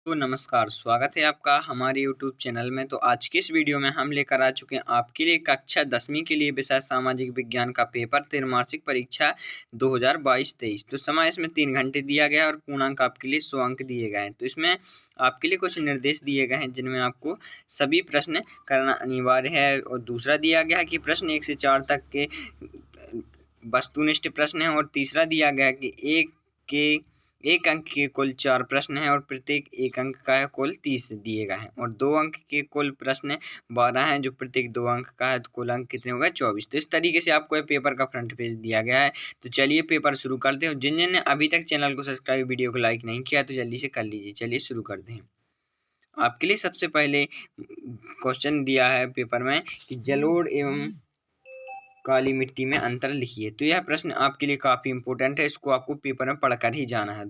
तो नमस्कार, स्वागत है आपका हमारे यूट्यूब चैनल में। तो आज की इस वीडियो में हम लेकर आ चुके हैं आपके लिए कक्षा 10वीं के लिए विषय सामाजिक विज्ञान का पेपर त्रैमासिक परीक्षा 2022-23। तो समय इसमें 3 घंटे दिया गया है और पूर्णांक आपके लिए 100 अंक दिए गए हैं। तो इसमें आपके लिए कुछ निर्देश दिए गए हैं जिनमें आपको सभी प्रश्न करना अनिवार्य है। और दूसरा दिया गया है कि प्रश्न 1 से 4 तक के वस्तुनिष्ठ प्रश्न हैं। और तीसरा दिया गया है कि एक अंक के कुल 4 प्रश्न हैं और प्रत्येक 1 अंक का है, कुल 30 दिए गए हैं। और 2 अंक के कुल प्रश्न 12 हैं जो प्रत्येक 2 अंक का है, तो कुल अंक कितने हो गए 24। तो इस तरीके से आपको ये पेपर का फ्रंट पेज दिया गया है। तो चलिए पेपर शुरू करते हैं। जिन जिन ने अभी तक चैनल को सब्सक्राइब, वीडियो को लाइक नहीं किया तो जल्दी से कर लीजिए। चलिए शुरू करते हैं। आपके लिए सबसे पहले क्वेश्चन दिया है पेपर में कि जलोढ़ एवं काली मिट्टी में अंतर लिखिए। तो यह प्रश्न आपके लिए काफ़ी इंपॉर्टेंट है, इसको आपको पेपर में पढ़कर ही जाना है।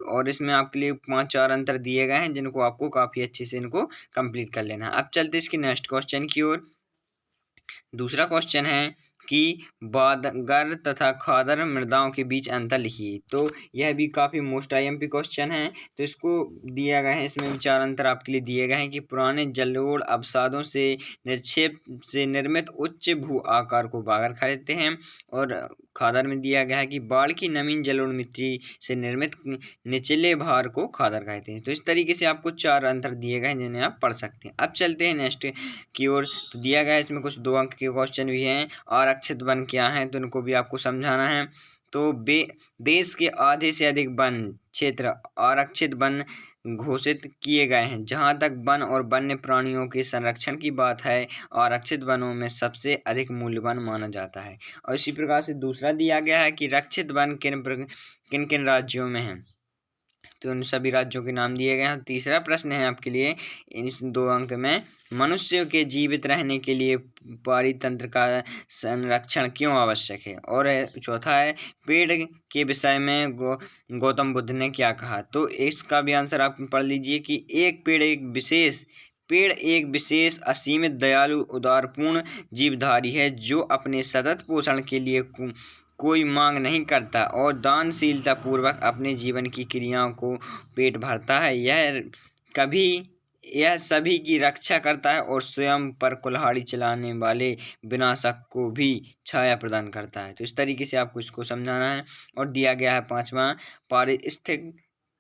और इसमें आपके लिए 5-4 अंतर दिए गए हैं जिनको आपको काफ़ी अच्छे से इनको कंप्लीट कर लेना है। अब चलते हैं इसके नेक्स्ट क्वेश्चन की ओर। दूसरा क्वेश्चन है कि बादगर तथा खादर मृदाओं के बीच अंतर लिखिए। तो यह भी काफ़ी मोस्ट आईएमपी क्वेश्चन है। तो इसको दिया गया है, इसमें भी 4 अंतर आपके लिए दिए गए हैं कि पुराने जलोढ़ अवसादों से निक्षेप से निर्मित उच्च भू आकार को बागर कहते हैं। और खादर में दिया गया है कि बाढ़ की नमीन जलोढ़ मिट्टी से निर्मित निचले भार को खादर कहते हैं। तो इस तरीके से आपको 4 अंतर दिए गए हैं जिन्हें आप पढ़ सकते हैं। अब चलते हैं नेक्स्ट की ओर। तो दिया गया है इसमें कुछ 2 अंक के क्वेश्चन भी हैं। आरक्षित वन क्या है, तो इनको भी आपको समझाना है। तो देश के आधे से अधिक वन क्षेत्र आरक्षित वन घोषित किए गए हैं। जहां तक वन और वन्य प्राणियों के संरक्षण की बात है, आरक्षित वनों में सबसे अधिक मूल्यवान माना जाता है। और इसी प्रकार से दूसरा दिया गया है कि रक्षित वन किन किन राज्यों में है, तो उन सभी राज्यों के नाम दिए गए हैं। तीसरा प्रश्न है आपके लिए इस 2 अंक में, मनुष्य के जीवित रहने के लिए पारितंत्र का संरक्षण क्यों आवश्यक है। और चौथा है, पेड़ के विषय में गौतम बुद्ध ने क्या कहा। तो इसका भी आंसर आप पढ़ लीजिए कि एक एक विशेष असीमित दयालु उदारपूर्ण जीवधारी है जो अपने सतत पोषण के लिए कोई मांग नहीं करता और दानशीलता पूर्वक अपने जीवन की क्रियाओं को पेट भरता है। यह सभी की रक्षा करता है और स्वयं पर कुल्हाड़ी चलाने वाले विनाशक को भी छाया प्रदान करता है। तो इस तरीके से आपको इसको समझाना है। और दिया गया है 5वां, पारिस्थितिक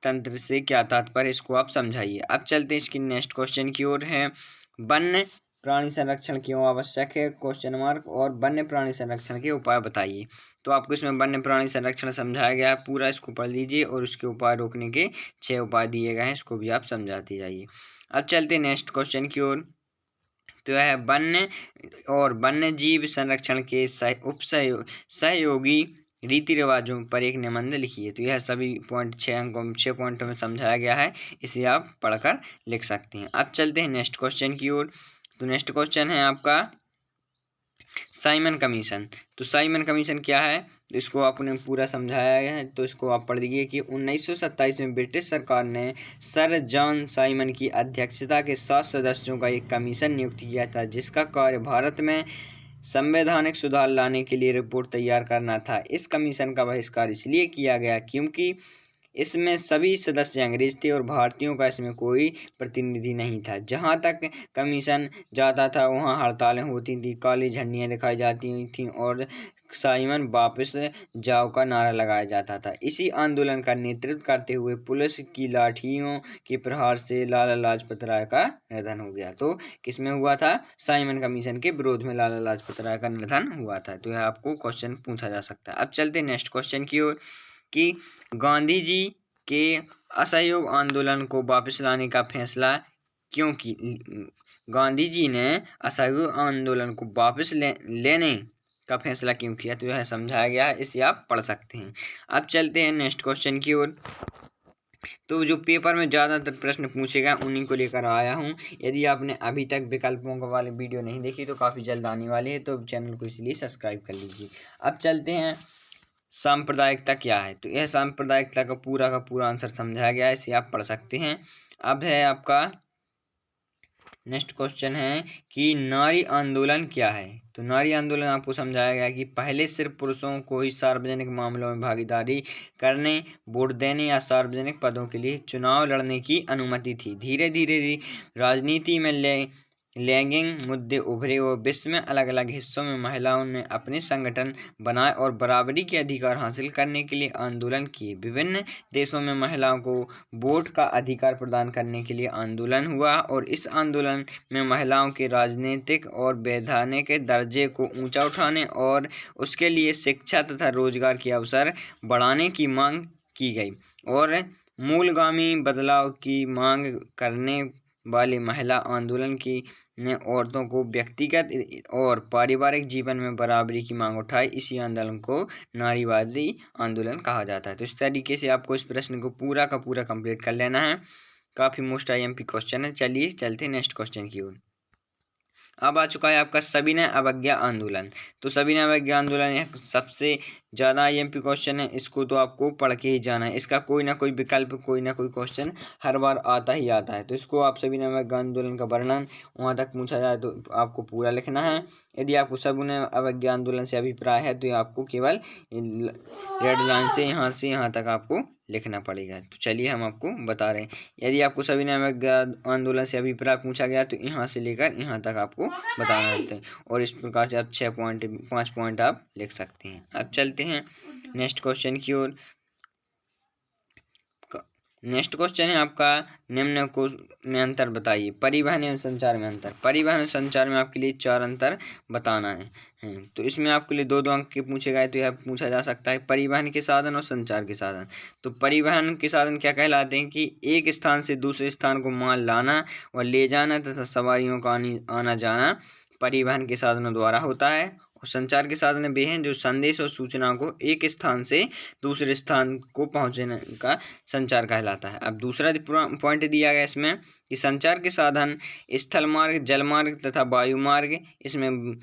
तंत्र से क्या तात्पर्य, इसको आप समझाइए। अब चलते हैं इसकी नेक्स्ट क्वेश्चन की ओर है, वन्य प्राणी संरक्षण क्यों आवश्यक है, क्वेश्चन मार्क। और वन्य प्राणी संरक्षण के उपाय बताइए। तो आपको इसमें वन्य प्राणी संरक्षण समझाया गया है, पूरा इसको पढ़ लीजिए। और उसके उपाय रोकने के 6 उपाय दिए गए हैं, इसको भी आप समझाते जाइए। अब चलते हैं नेक्स्ट क्वेश्चन की ओर। तो यह वन्य और वन्य जीव संरक्षण के सहयोगी रीति रिवाजों पर एक निबंध लिखिए। तो यह सभी पॉइंट 6 पॉइंटों में समझाया गया है, इसे आप पढ़कर लिख सकते हैं। अब चलते हैं नेक्स्ट क्वेश्चन की ओर। तो नेक्स्ट क्वेश्चन है आपका साइमन कमीशन। तो साइमन कमीशन क्या है, इसको आपने पूरा समझाया है, तो इसको आप पढ़ लीजिए कि 1927 में ब्रिटिश सरकार ने सर जॉन साइमन की अध्यक्षता के 7 सदस्यों का एक कमीशन नियुक्त किया था जिसका कार्य भारत में संवैधानिक सुधार लाने के लिए रिपोर्ट तैयार करना था। इस कमीशन का बहिष्कार इसलिए किया गया क्योंकि इसमें सभी सदस्य अंग्रेज थे और भारतीयों का इसमें कोई प्रतिनिधि नहीं था। जहां तक कमीशन जाता था वहां हड़तालें होती थी, काली झंडियां दिखाई जाती थीं और साइमन वापस जाओ का नारा लगाया जाता था। इसी आंदोलन का नेतृत्व करते हुए पुलिस की लाठियों के प्रहार से लाला लाजपत राय का निधन हो गया। तो किसमें हुआ था, साइमन कमीशन के विरोध में लाला लाजपत राय का निधन हुआ था। तो यह आपको क्वेश्चन पूछा जा सकता है। अब चलते नेक्स्ट क्वेश्चन की ओर कि गांधी जी के असहयोग आंदोलन को वापस लाने का फैसला क्यों की गांधी जी ने असहयोग आंदोलन को वापस लेने का फैसला क्यों किया, तो यह समझाया गया है, इसे आप पढ़ सकते हैं। अब चलते हैं नेक्स्ट क्वेश्चन की ओर। तो जो पेपर में ज़्यादातर प्रश्न पूछे गए उन्हीं को लेकर आया हूँ। यदि आपने अभी तक विकल्पों वाले वीडियो नहीं देखी तो काफ़ी जल्द आने वाली है, तो चैनल को इसलिए सब्सक्राइब कर लीजिए। अब चलते हैं सांप्रदायिकता क्या है। तो यह सांप्रदायिकता का पूरा आंसर समझाया गया है, इसे आप पढ़ सकते हैं। अब है आपका नेक्स्ट क्वेश्चन है कि नारी आंदोलन क्या है। तो नारी आंदोलन आपको समझाया गया कि पहले सिर्फ पुरुषों को ही सार्वजनिक मामलों में भागीदारी करने, वोट देने या सार्वजनिक पदों के लिए चुनाव लड़ने की अनुमति थी। धीरे धीरे राजनीति में लैंगिक मुद्दे उभरे और विश्व में अलग अलग हिस्सों में महिलाओं ने अपने संगठन बनाए और बराबरी के अधिकार हासिल करने के लिए आंदोलन किए। विभिन्न देशों में महिलाओं को वोट का अधिकार प्रदान करने के लिए आंदोलन हुआ और इस आंदोलन में महिलाओं के राजनीतिक और वैधानिक दर्जे को ऊंचा उठाने और उसके लिए शिक्षा तथा रोजगार के अवसर बढ़ाने की मांग की गई और मूलगामी बदलाव की मांग करने वाले महिला आंदोलन की ने औरतों को व्यक्तिगत और पारिवारिक जीवन में बराबरी की मांग उठाई। इसी आंदोलन को नारीवादी आंदोलन कहा जाता है। तो इस तरीके से आपको इस प्रश्न को पूरा का पूरा कंप्लीट कर लेना है। काफ़ी मोस्ट IMP क्वेश्चन है। चलिए चलते हैं नेक्स्ट क्वेश्चन की ओर। अब आ चुका है आपका सविनय अवज्ञा आंदोलन। तो सविनय अवज्ञा आंदोलन सबसे ज़्यादा IMP क्वेश्चन है। इसको तो आपको पढ़ के ही जाना है। इसका कोई ना कोई विकल्प, कोई ना कोई क्वेश्चन हर बार आता ही आता है। तो इसको आप सविनय अवज्ञा आंदोलन का वर्णन वहाँ तक पूछा जाए तो आपको पूरा लिखना है। यदि आपको सविनय अवज्ञा आंदोलन से अभिप्राय है तो आपको केवल रेड लाइन से यहाँ तक आपको लिखना पड़ेगा। तो चलिए हम आपको बता रहे हैं। यदि आपको सविनय अवज्ञा आंदोलन से अभिप्राय पूछा गया तो यहाँ से लेकर यहाँ तक आपको बताना रहता है और इस प्रकार से आप 5 पॉइंट आप लिख सकते हैं। अब चलते हैं नेक्स्ट क्वेश्चन की ओर। नेक्स्ट क्वेश्चन है आपका निम्न को में अंतर बताइए। परिवहन एवं संचार में अंतर। परिवहन और संचार में आपके लिए 4 अंतर बताना है। तो इसमें आपके लिए 2-2 अंक के पूछे गए। तो यह पूछा जा सकता है परिवहन के साधन और संचार के साधन। तो परिवहन के साधन क्या कहलाते हैं कि एक स्थान से दूसरे स्थान को माल लाना और ले जाना तथा सवारियों का आना जाना परिवहन के साधनों द्वारा होता है। और संचार के साधन वे हैं जो संदेश और सूचना को एक स्थान से दूसरे स्थान को पहुंचने का संचार कहलाता है। अब दूसरा पॉइंट दिया गया इसमें कि संचार के साधन स्थल मार्ग, जल मार्ग तथा वायु मार्ग। इसमें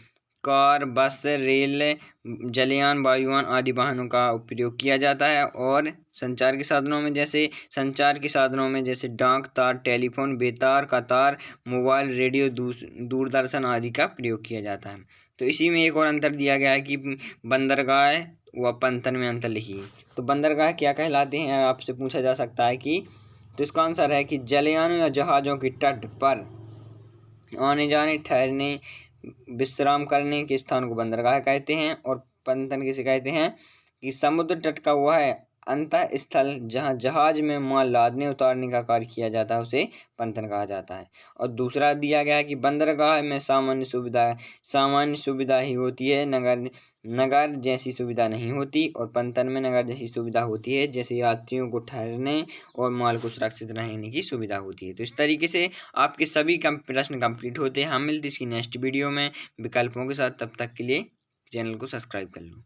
कार, बस, रेल, जलयान, वायुयान आदि वाहनों का उपयोग किया जाता है। और संचार के साधनों में जैसे डाक तार, टेलीफोन, बेतार का तार, मोबाइल, रेडियो, दूरदर्शन आदि का प्रयोग किया जाता है। तो इसी में एक और अंतर दिया गया है कि बंदरगाह व पंतन में अंतर लिखिए। तो बंदरगाह क्या कहलाते हैं आपसे पूछा जा सकता है कि तो इसका आंसर है कि जलयानों या जहाज़ों के तट पर आने जाने, ठहरने, विश्राम करने के स्थान को बंदरगाह कहते हैं। और पंतन किसे कहते हैं कि समुद्र तट का वह अंतः स्थल जहां जहाज में माल लादने उतारने का कार्य किया जाता है उसे पंतन कहा जाता है। और दूसरा दिया गया है कि बंदरगाह में सामान्य सुविधा ही होती है, नगर जैसी सुविधा नहीं होती। और पंतन में नगर जैसी सुविधा होती है, जैसे यात्रियों को ठहरने और माल को सुरक्षित रहने की सुविधा होती है। तो इस तरीके से आपके सभी प्रश्न कंप्लीट होते हैं। हम मिलते हैं इसकी नेक्स्ट वीडियो में विकल्पों के साथ। तब तक के लिए चैनल को सब्सक्राइब कर लो।